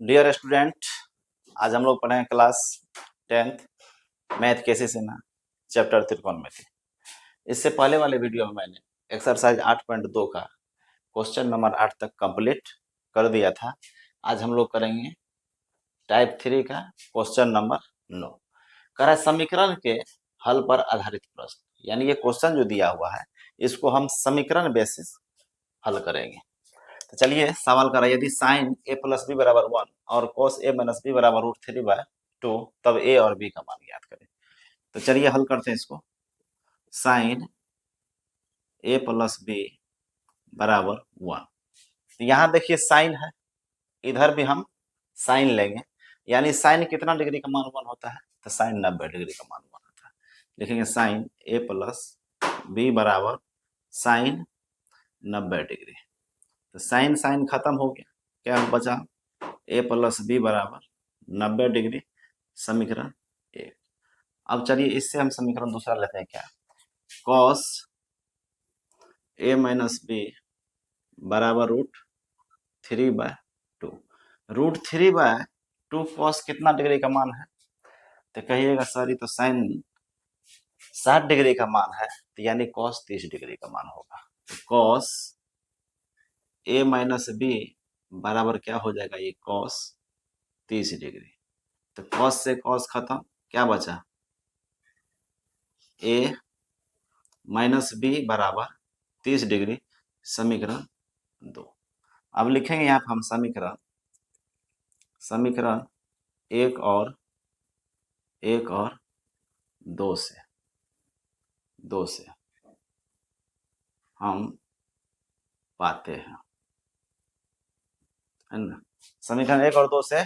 Dear student, आज हम लोग पढ़ें क्लास 10th मैथ कैसे सीखना चैप्टर त्रिकोणमिति। इससे पहले वाले वीडियो में मैंने एक्सरसाइज 8.2 का क्वेश्चन नंबर 8 तक कंप्लीट कर दिया था। आज हम लोग करेंगे टाइप 3 का क्वेश्चन नंबर 9। कह रहा है समीकरण के हल पर आधारित प्रश्न, यानी ये क्वेश्चन जो दिया हुआ है इसको हम समीकरण बेसिस हल करेंगे। तो चलिए सवाल कर रहा है, यदि साइन ए प्लस बी बराबर 1 और कोस ए माइनस बी बराबर √3/2 तब ए और बी का मान ज्ञात करें। तो चलिए हल करते हैं इसको। साइन ए प्लस बी बराबर 1, तो यहाँ देखिए साइन है, इधर भी हम साइन लेंगे, यानी साइन कितना डिग्री का मान 1 होता है, तो साइन 90 डिग्री का मान 1 होता है। लिखेंगे साइन ए प्लस बी बराबर साइन 90 डिग्री। तो साइन साइन खत्म हो गया, क्या बचा, ए प्लस बी बराबर 90 डिग्री, समीकरण 1। अब चलिए इससे हम समीकरण दूसरा लेते हैं, क्या, कॉस ए माइनस बी बराबर √3/2। √3/2 कॉस कितना डिग्री का मान है, तो कहिएगा सर ये तो साइन 60 डिग्री का मान है, तो यानी कॉस 30 डिग्री का मान होगा। तो कॉस ए माइनस बी बराबर क्या हो जाएगा, ये कॉस 30 डिग्री। तो कॉस से कॉस खत्म, क्या बचा, ए माइनस बी बराबर 30 डिग्री, समीकरण 2। अब लिखेंगे यहाँ पर हम समीकरण एक और 2 से हम पाते हैं, है ना। समीकरण 1 और 2 से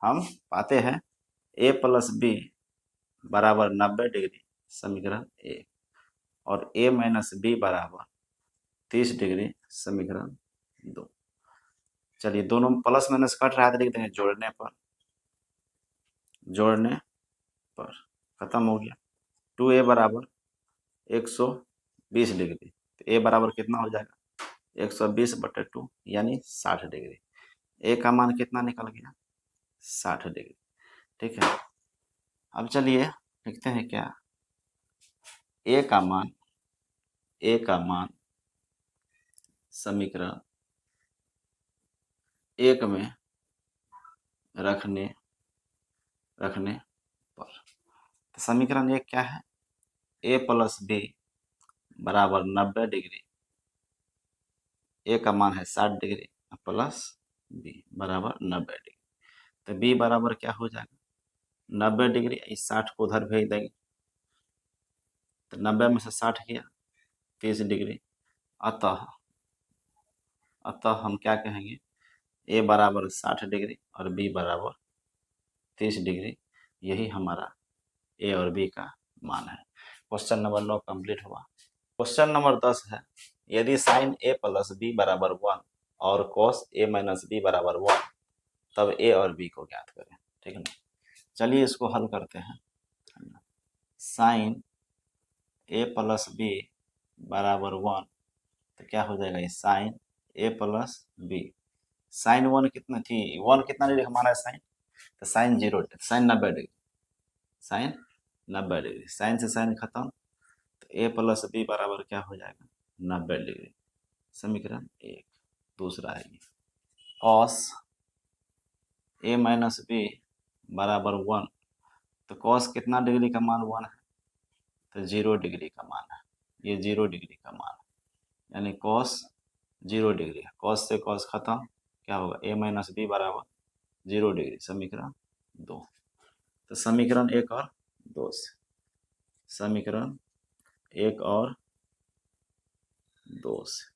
हम पाते हैं ए प्लस बी बराबर 90 डिग्री, समीकरण 1, और ए माइनस बी बराबर 30 डिग्री, समीकरण 2। चलिए दोनों प्लस माइनस कट रहा है, तो लिख देंगे जोड़ने पर खत्म हो गया। 2a बराबर 120 डिग्री, तो a बराबर कितना हो जाएगा, 120/2 यानी 60 डिग्री। a का मान कितना निकल गया, 60 डिग्री। ठीक है, अब चलिए लिखते हैं क्या, a का मान समीकरण 1 में रखने पर। तो समीकरण 1 क्या है, a प्लस बी बराबर 90 डिग्री, a का मान है 60 डिग्री प्लस b बराबर 90 डिग्री। तो b बराबर क्या हो जाएगा, 90 डिग्री, इस 60 को उधर भेज देंगे, तो 90 में से 60 किया 30 डिग्री। अतः हम क्या कहेंगे, a बराबर 60 डिग्री और b बराबर 30 डिग्री, यही हमारा a और b का मान है। क्वेश्चन नंबर 9 कंप्लीट हुआ। क्वेश्चन नंबर 10 है, यदि साइन a प्लस बी बराबर 1 और कॉस a माइनस बी बराबर 1 तब a और b को ज्ञात करें। ठीक है ना, चलिए इसको हल करते हैं। साइन a प्लस बी बराबर 1, तो क्या हो जाएगा, ये sine a plus B, sine 1 कितना थी, 1 कितना डिग्री हमारा है साइन, तो sine 90 degree, sine 90 degree, sine से साइन खत्म, तो a प्लस बी बराबर क्या हो जाएगा, 90 डिग्री, समीकरण 1। दूसरा है कॉस a माइनस बी बराबर 1, तो कॉस कितना डिग्री का मान 1 है, तो 0 डिग्री का मान है, ये 0 डिग्री का मान है, यानी कॉस 0 डिग्री, कॉस से कॉस खत्म, क्या होगा, a माइनस बी बराबर 0 डिग्री, समीकरण 2। तो समीकरण 1 और 2 से, समीकरण 1 और 2 से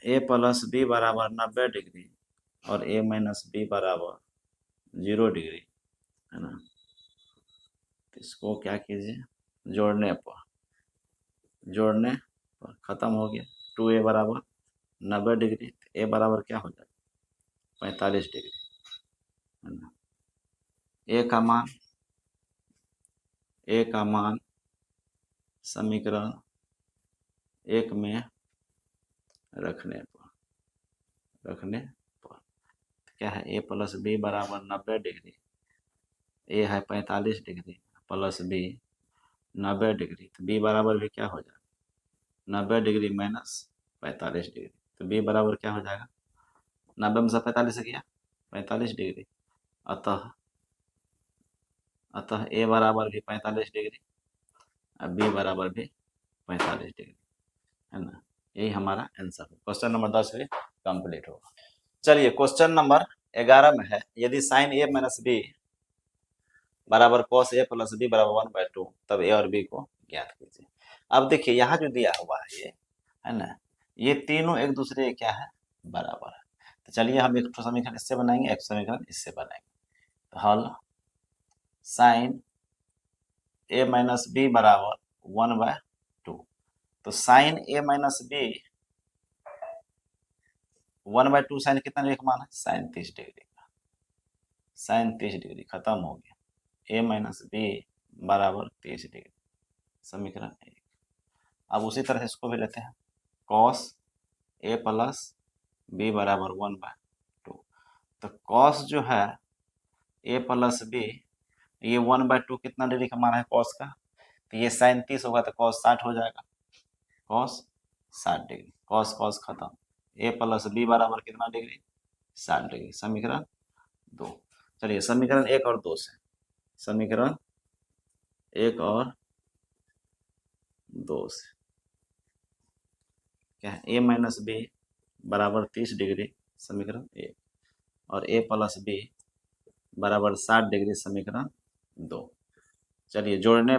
a प्लस बी बराबर 90 डिग्री और a माइनस बी बराबर 0 डिग्री, है ना। तो इसको क्या कीजिए, जोड़ने पर खत्म हो गया। 2a बराबर 90 डिग्री, तो a बराबर क्या हो जाएगा, 45 डिग्री, है ना। a का मान समीकरण 1 में रखने पर क्या है ए प्लस बी बराबर 90 डिग्री, ए है 45 डिग्री प्लस बी 90 डिग्री, तो बी बराबर भी क्या हो जाएगा 90 डिग्री माइनस 45 डिग्री, तो बी बराबर क्या हो जाएगा 90 में से 45 गया 45 डिग्री, अतः अतः ए बराबर भी 45 डिग्री और बी बराबर भी 45 डिग्री, है ना। यही हमारा आंसर है। क्वेश्चन नंबर 10 भी कंप्लीट होगा। चलिए क्वेश्चन नंबर 11 में है, यदि साइन ए माइनस बी बराबर कॉस ए प्लस बी बराबर 1/2, तब ए और बी को ज्ञात कीजिए। अब देखिए यहाँ जो दिया हुआ है ये, है ना, ये तीनों एक दूसरे के क्या है बराबर है। तो चलिए हम एक समीकरण इससे बनाएंगे, एक समीकरण इससे बनाएंगे। तो हल साइन ए माइनस बी बराबर 1/2, तो साइन ए माइनस बी 1/2 साइन कितना डिग्री का मान है साइन 30 डिग्री का, साइन 30 डिग्री खत्म हो गया, ए माइनस बी बराबर 30 डिग्री, समीकरण 1। अब उसी तरह से इसको भी लेते हैं, कॉस ए प्लस बी बराबर 1/2, तो कॉस जो है ए प्लस बी, ये 1/2 कितना डिग्री का मान है कॉस का, तो ये साइन 30 होगा तो कॉस 60 हो जाएगा, कॉस 60 डिग्री, कॉस कॉस खत्म, ए प्लस बी बराबर कितना डिग्री 60 डिग्री, समीकरण 2। चलिए समीकरण 1 और 2 से, समीकरण 1 और 2 से क्या है ए माइनस बी बराबर 30 डिग्री, समीकरण 1, और ए प्लस बी बराबर 60 डिग्री, समीकरण 2। चलिए जोड़ने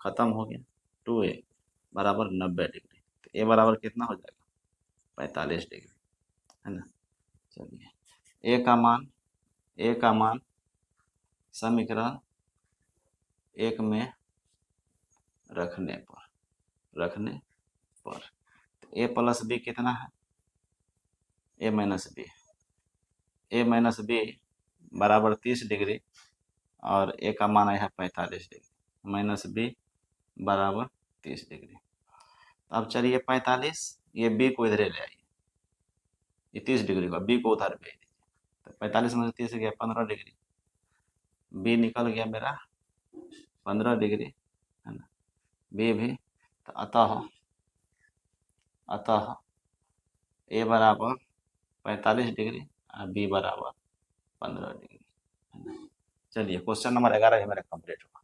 खत्म हो गया, 2a बराबर 90 डिग्री, तो ए बराबर कितना हो जाएगा 45 डिग्री, है ना। चलिए ए का मान समीकरण 1 में रखने पर तो ए प्लस बी कितना है ए माइनस बी बराबर 30 डिग्री और ए का मान आया है 45 डिग्री, माइनस बी बराबर 30 डिग्री। तो अब चलिए 45, ये बी को इधर ले आइए, ये 30 डिग्री का बी को उधर भेज दीजिए, तो 45 में से 30 गया 15 डिग्री, बी निकल गया मेरा 15 डिग्री, है ना, बी भी, तो अतः ए बराबर 45 डिग्री और बी बराबर 15 डिग्री, है ना। चलिए क्वेश्चन नंबर 11 ही मेरा कंप्लीट हुआ।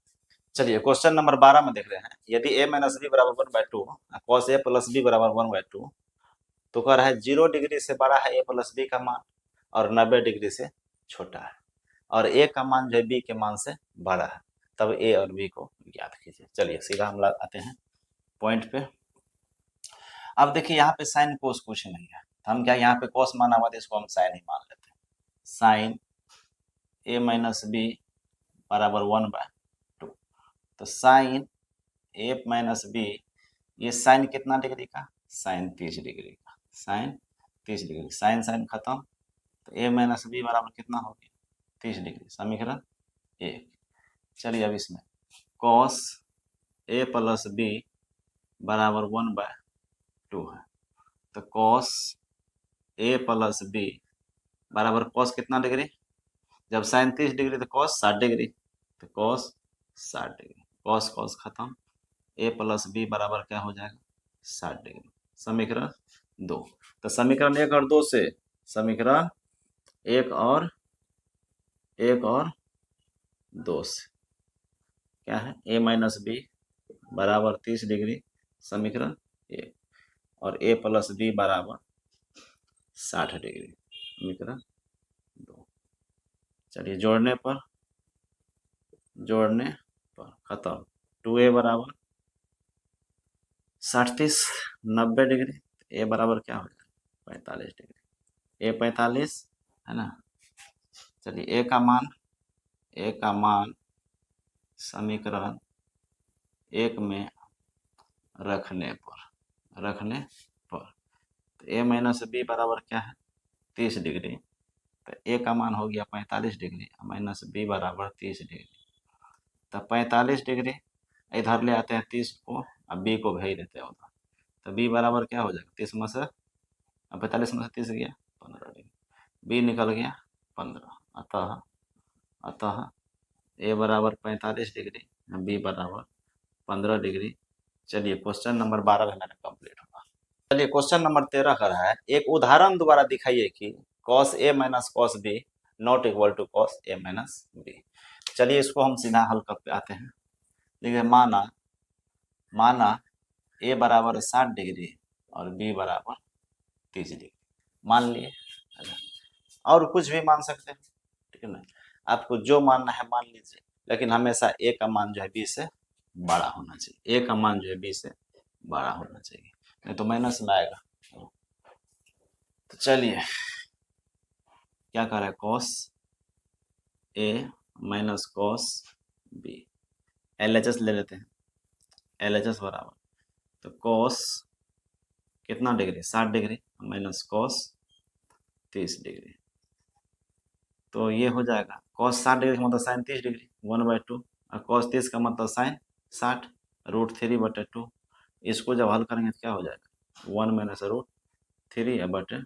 चलिए क्वेश्चन नंबर 12 में देख रहे हैं, यदि ए माइनस बी बराबर 1/2 कॉस ए प्लस बी बराबर 1/2, तो कह रहा है 0 डिग्री से बड़ा है ए प्लस बी का मान और 90 डिग्री से छोटा है, और ए का मान जो है बी के मान से बड़ा है, तब ए और बी को ज्ञात कीजिए। चलिए सीधा हम आते हैं पॉइंट पे। अब देखिए यहाँ पे साइन कोस कुछ नहीं है, तो हम क्या यहाँ पे कोस माना हुआ था, इसको हम साइन ही मान लेते हैं। साइन ए माइनस बी बराबर 1/2, तो साइन ए माइनस बी, ये साइन कितना डिग्री का साइन 30 डिग्री का, साइन 30 डिग्री, साइन साइन खत्म, तो ए माइनस बी बराबर कितना हो गया 30 डिग्री, समीकरण 1। चलिए अब इसमें कॉस ए प्लस बी बराबर 1/2 है, तो कॉस ए प्लस बी बराबर कॉस कितना डिग्री, जब साइन 30 डिग्री तो कॉस 60 डिग्री, तो कॉस 60 डिग्री, कॉस कॉस खत्म, ए प्लस बी बराबर क्या हो जाएगा 60 डिग्री, समीकरण 2। तो समीकरण 1 और 2 से, समीकरण 1 और 2 से क्या है ए माइनस बी बराबर 30 डिग्री, समीकरण 1, और ए प्लस बी बराबर 60 डिग्री, समीकरण 2। चलिए जोड़ने पर खत्म, 2a बराबर 60 90 डिग्री, ए बराबर क्या हो जाएगा 45 डिग्री, ए 45, है ना। चलिए ए का मान समीकरण 1 में रखने पर तो ए माइनस बी बराबर क्या है 30 डिग्री, तो ए का मान हो गया 45 डिग्री माइनस बी बराबर 30 डिग्री, तो 45 डिग्री इधर ले आते हैं 30 को, अब बी को भेज देते हैं उधर, तो बी बराबर क्या हो जाएगा 30 में से 45 में से 30 गया 15 डिग्री, बी निकल गया 15, अतः ए बराबर 45 डिग्री, बी बराबर 15 डिग्री। चलिए क्वेश्चन नंबर 12 भी मैंने कंप्लीट होगा। चलिए क्वेश्चन नंबर 13 का है, एक उदाहरण द्वारा दिखाइए कि cos a minus cos b not equal to cos a minus b। चलिए इसको हम सीधा हल करते आते हैं। देखिए माना a बराबर 60 डिग्री और b बराबर 30 डिग्री मान लिए, और कुछ भी मान सकते हैं, ठीक है ना, आपको जो मानना है मान लीजिए, लेकिन हमेशा a का मान जो है b से बड़ा होना चाहिए, a का मान जो है b से बड़ा होना चाहिए, नहीं तो माइनस में आएगा। तो चलिए क्या कर रहा है, cos a minus cos b, LHS ले लेते हैं, LHS बराबर तो cos कितना degree 60 degree minus cos 30 degree, तो ये हो जाएगा cos 60 डिग्री का मतलब साइन 30 डिग्री 1/2 और cos 30 का मतलब साइन 60 √3/2। इसको जब हल करेंगे तो क्या हो जाएगा 1 माइनस √3/2।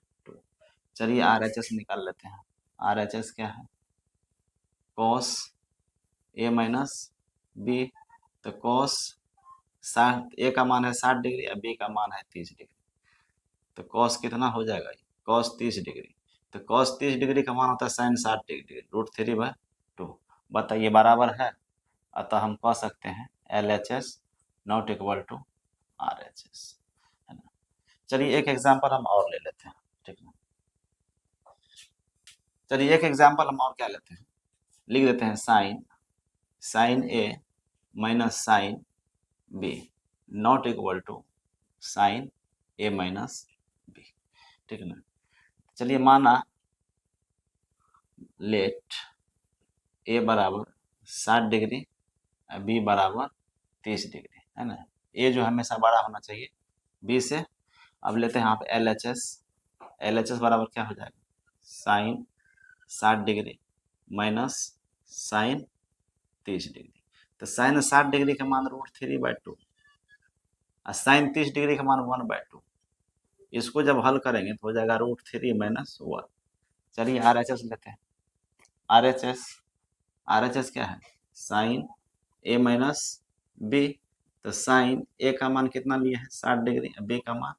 चलिए RHS निकाल लेते हैं। RHS क्या है, cos a माइनस b, तो cos 60, a का मान है 60 डिग्री और b का मान है 30 डिग्री, तो cos कितना हो जाएगा, cos 30 डिग्री, तो cos 30 डिग्री का मान होता है साइन 60 डिग्री √3/2। बताइए बराबर है, अतः हम कह सकते हैं LHS not equal to RHS, है ना। चलिए एक एग्जांपल हम और ले लेते हैं, ठीक है। चलिए एक एग्जांपल हम और क्या लेते हैं, लिख देते हैं sine A minus sine B not equal to sine A minus B, ठीक है ना। चलिए माना लेट A बराबर 60 डिग्री B बराबर 30 डिग्री, है ना। A जो हमेशा बड़ा होना चाहिए B से। अब लेते हैं यहाँ पे LHS बराबर क्या हो जाएगा, sine 60 degree minus sine 30 degree, तो साइन 60 डिग्री का मान √3/2 और साइन 30 डिग्री का मान 1/2। इसको जब हल करेंगे तो हो जाएगा √3 माइनस 1। चलिए RHS लेते हैं। RHS क्या है, साइन A माइनस B, तो साइन A का मान कितना लिए है 60 डिग्री, B का मान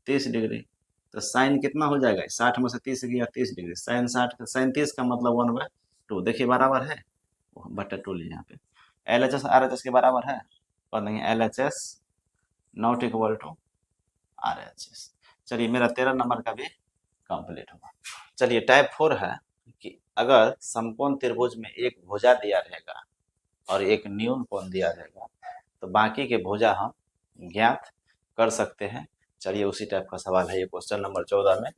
30 डिग्री, तो साइन कितना हो जाएगा 60 में से 30 गया 30 डिग्री, साइन 60 साइन 30 का मतलब 1/2, देखिए बराबर है, /2 लीजिए यहाँ पे। LHS RHS के बराबर है और नहीं, LHS not equal to RHS। चलिए मेरा 13 नंबर का भी कंप्लीट होगा। चलिए टाइप 4 है कि अगर समकोण त्रिभुज में एक भुजा दिया रहेगा और एक न्यून कोण दिया रहेगा तो बाकी के भुजा हम ज्ञात कर सकते हैं। चलिए उसी टाइप का सवाल है ये क्वेश्चन नंबर 14 में।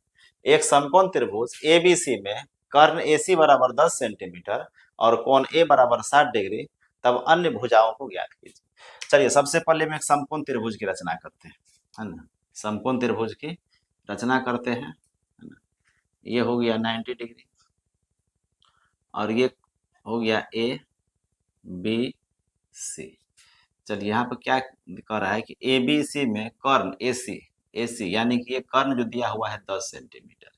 एक समकोण त्रिभुज ABC में कर्ण AC बराबर 10 सेंटीमीटर और कोण A बराबर 60 डिग्री, तब अन्य भुजाओं को ज्ञात कीजिए। चलिए सबसे पहले हम एक समकोण त्रिभुज की रचना करते हैं, है ना। समकोण त्रिभुज की रचना करते हैं, है ना। ये हो गया 90 डिग्री और ये हो गया ABC। चलिए यहाँ पर क्या कह रहा है कि ABC में कर्ण AC यानी कि ये कर्ण जो दिया हुआ है 10 सेंटीमीटर,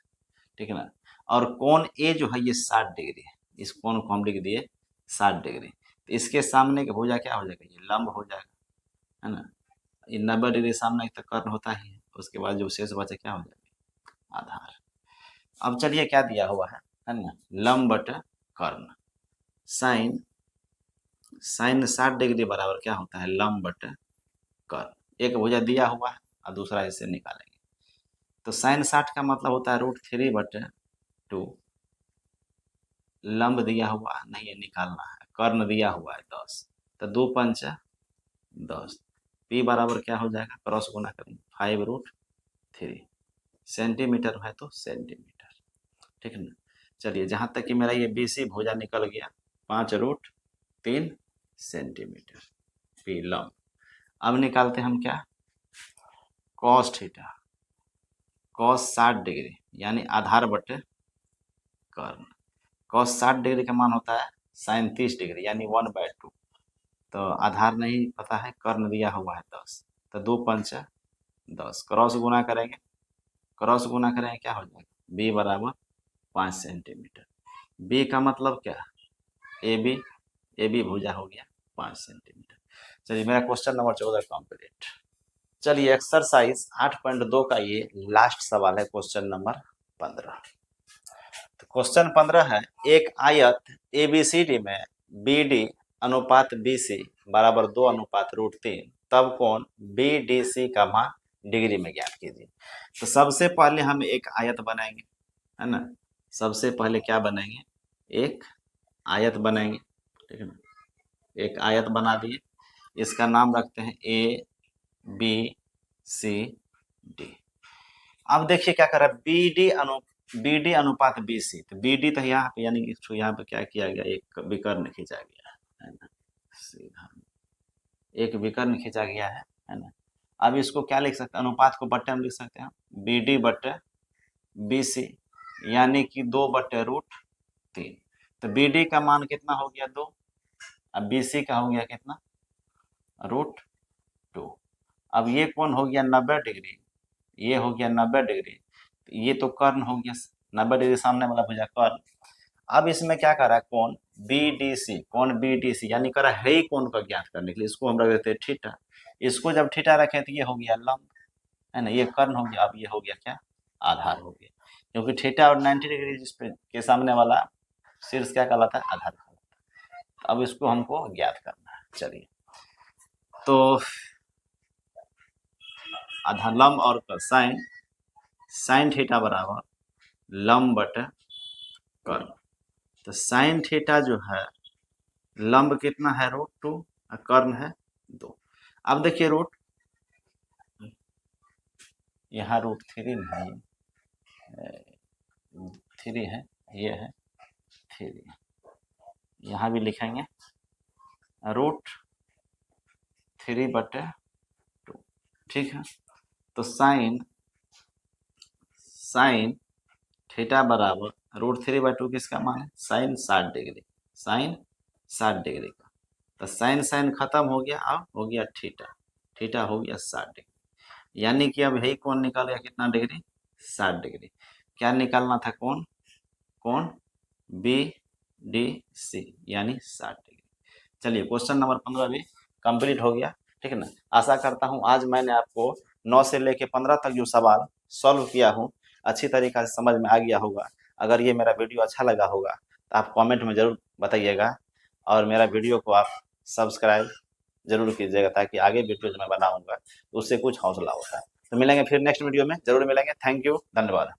ठीक है ना, और कोण A जो है ये 60 डिग्री है, इस कोण को हम लिख दिए 60 डिग्री, तो इसके सामने का भुजा क्या हो जाएगा, ये लंब हो जाएगा, है ना। ये 90 डिग्री सामने का कर्ण होता ही है, उसके बाद जो शेष बचे क्या हो जाएगा, आधार। अब चलिए क्या दिया हुआ है ना, लंब बट कर्ण, साइन 60 डिग्री बराबर क्या होता है, लंब बट कर्ण। एक भुजा दिया हुआ है और दूसरा इससे निकालेंगे, तो साइन 60 का मतलब होता है √3/2, लंब दिया हुआ नहीं है निकालना है, कर्ण दिया हुआ है 10, तो 2 पंच 10, P बराबर क्या हो जाएगा, क्रॉस गुना करेंगे 5√3, सेंटीमीटर है तो सेंटीमीटर, ठीक है ना। चलिए जहाँ तक कि मेरा ये BC भुजा निकल गया 5√3 सेंटीमीटर P लंब। अब निकालते हम क्या, कॉस थीटा, कॉस 60 डिग्री यानी आधार बटे कर्ण, कॉस 60 डिग्री का मान होता है साइन 30 डिग्री यानी 1/2, तो आधार नहीं पता है, कर्ण दिया हुआ है 10, तो 2 पंच 10, क्रॉस गुना करेंगे क्या हो जाएगा बी बराबर 5 सेंटीमीटर। बी का मतलब क्या, ए बी भुजा हो गया 5 सेंटीमीटर। चलिए मेरा क्वेश्चन नंबर 14 कंप्लीट। चलिए एक्सरसाइज 8.2 का ये लास्ट सवाल है, क्वेश्चन नंबर 15। तो क्वेश्चन 15 है, एक आयत ABCD में BD अनुपात BC बराबर 2 अनुपात √3, तब कोण BDC का मान डिग्री में ज्ञात कीजिए। तो सबसे पहले हम एक आयत बनाएंगे, है ना। सबसे पहले क्या बनाएंगे, एक आयत बनाएंगे, ठीक है ना। एक आयत बना दिए, इसका नाम रखते हैं ABCD। अब देखिए क्या कर रहा है, BD अनुपात BC, तो BD तो यहाँ पे यानी यहाँ पे क्या किया गया, एक विकर्ण खींचा गया है ना, सीधा एक विकर्ण खींचा गया है ना। अब इसको क्या लिख सकते हैं, अनुपात को बट्टे में लिख सकते हैं, BD बट्टे BC यानी कि 2/√3। तो BD का मान कितना हो गया 2, अब BC का हो गया कितना √2। अब ये कौन हो गया 90 डिग्री, ये हो गया 90 डिग्री, ये तो कर्ण हो गया 90 डिग्री सामने वाला भुजा कर्ण। अब इसमें क्या कर रहा है, कौन BDC, कौन BDC यानी कर रहा है ही कोण का ज्ञात करने के लिए, इसको हम रख देते हैं थीटा। इसको जब थीटा रखें तो ये हो गया लंब, है ना, ये कर्ण हो गया। अब ये हो गया क्या, आधार हो गया, क्योंकि थीटा और 90 डिग्री जिस पे के सामने वाला शीर्ष क्या कहलाता है, आधार कहलाता है। अब इसको हमको ज्ञात करना है। चलिए तो आधार लंब और साइन थीटा बराबर लंब बटे कर्ण। तो साइन थीटा जो है, लंब कितना है √2 और कर्ण है 2। अब देखिए रूट यहाँ √3 है, 3 है, ये है 3, यहाँ भी लिखेंगे √3/2, ठीक है। तो साइन थीटा बराबर √3/2 किसका मान है, साइन 60 डिग्री, साइन 60 डिग्री का। तो साइन खत्म हो गया, अब हो गया थीटा हो गया 60 डिग्री, यानी कि अब यही कौन निकल गया कितना डिग्री, 60 डिग्री। क्या निकालना था, कौन BDC यानी 60 डिग्री। चलिए क्वेश्चन नंबर 15 भी कंप्लीट हो गया, ठीक है ना। आशा करता हूँ आज मैंने आपको 9 से लेके 15 तक जो सवाल सॉल्व किया हूँ अच्छी तरीक़ा से समझ में आ गया होगा। अगर ये मेरा वीडियो अच्छा लगा होगा तो आप कमेंट में ज़रूर बताइएगा, और मेरा वीडियो को आप सब्सक्राइब ज़रूर कीजिएगा, ताकि आगे वीडियो जो मैं बनाऊँगा उससे कुछ हौसला होता है। तो मिलेंगे फिर नेक्स्ट वीडियो में, ज़रूर मिलेंगे। थैंक यू, धन्यवाद।